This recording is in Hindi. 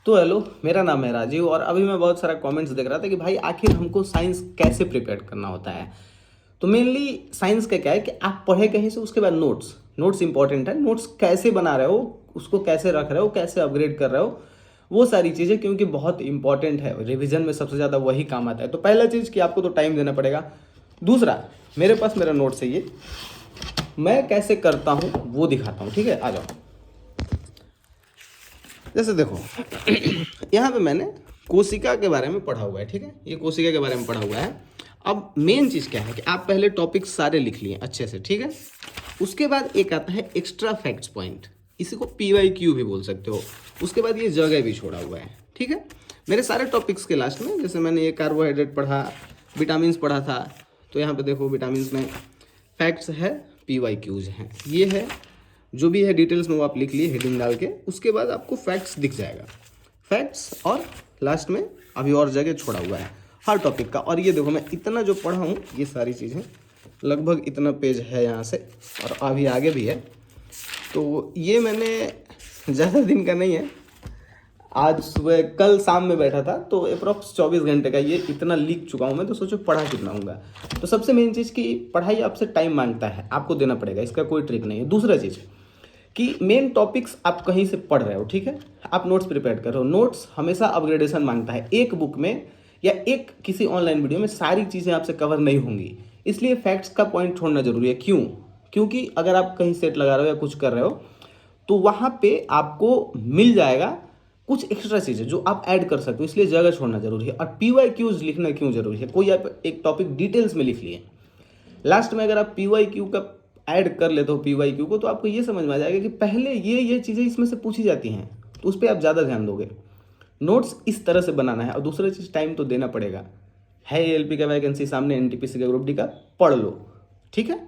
तो हेलो, मेरा नाम है राजीव और अभी मैं बहुत सारा कमेंट्स देख रहा था कि भाई आखिर हमको साइंस कैसे प्रिपेयर करना होता है। तो मेनली साइंस का क्या है कि आप पढ़े कहीं से, उसके बाद नोट्स नोट्स इंपॉर्टेंट है। नोट्स कैसे बना रहे हो, उसको कैसे रख रहे हो, कैसे अपग्रेड कर रहे हो, वो सारी चीज़ें क्योंकि बहुत इंपॉर्टेंट है। रिवीजन में सबसे ज़्यादा वही काम आता है। तो पहला चीज़ कि आपको तो टाइम देना पड़ेगा। दूसरा, मेरे पास मेरा नोट्स है, ये मैं कैसे करता हूँ वो दिखाता हूँ। ठीक है, आ जाओ। जैसे देखो यहाँ पे मैंने कोशिका के बारे में पढ़ा हुआ है। ठीक है, ये कोशिका के बारे में पढ़ा हुआ है। अब मेन चीज़ क्या है कि आप पहले टॉपिक सारे लिख लिए अच्छे से। ठीक है, उसके बाद एक आता है एक्स्ट्रा फैक्ट्स पॉइंट, इसी को PYQ भी बोल सकते हो। उसके बाद ये जगह भी छोड़ा हुआ है। ठीक है, मेरे सारे टॉपिक्स के लास्ट में जैसे मैंने ये कार्बोहाइड्रेट पढ़ा, विटामिन्स पढ़ा था, तो यहाँ पे देखो विटामिन्स में फैक्ट्स है, PYQs हैं, ये है जो भी है डिटेल्स में वो आप लिख लिए हेडिंग डाल के। उसके बाद आपको फैक्ट्स दिख जाएगा, फैक्ट्स, और लास्ट में अभी और जगह छोड़ा हुआ है हर टॉपिक का। और ये देखो मैं इतना जो पढ़ा हूँ, ये सारी चीज़ें लगभग इतना पेज है यहाँ से, और अभी आगे भी है। तो ये मैंने ज़्यादा दिन का नहीं है, आज सुबह कल शाम में बैठा था, तो अप्रॉक्स 24 घंटे का ये इतना लिख चुका हूँ मैं। तो सोचो पढ़ा कितना होगा। तो सबसे मेन चीज़ कि पढ़ाई आपसे टाइम मांगता है, आपको देना पड़ेगा, इसका कोई ट्रिक नहीं है। दूसरा चीज़ कि मेन टॉपिक्स आप कहीं से पढ़ रहे हो, ठीक है, आप नोट्स प्रिपेयर कर रहे हो। नोट्स हमेशा अपग्रेडेशन मांगता है। एक बुक में या एक किसी ऑनलाइन वीडियो में सारी चीज़ें आपसे कवर नहीं होंगी, इसलिए फैक्ट्स का पॉइंट छोड़ना जरूरी है। क्यों? क्योंकि अगर आप कहीं सेट लगा रहे हो या कुछ कर रहे हो, तो वहाँ पे आपको मिल जाएगा कुछ एक्स्ट्रा चीज़ें जो आप ऐड कर सकते हो, इसलिए जगह छोड़ना जरूरी है। और PYQs लिखना क्यों जरूरी है? कोई आप एक टॉपिक डिटेल्स में लिख लिए, लास्ट में अगर आप PYQ का ऐड कर लेते हो PYQ को, तो आपको ये समझ में आ जाएगा कि पहले ये चीज़ें इसमें से पूछी जाती हैं, तो उस पर आप ज़्यादा ध्यान दोगे। नोट्स इस तरह से बनाना है। और दूसरा चीज़, टाइम तो देना पड़ेगा। है ALP का वैकेंसी सामने, NTPC का ग्रुप D का, पढ़ लो। ठीक है।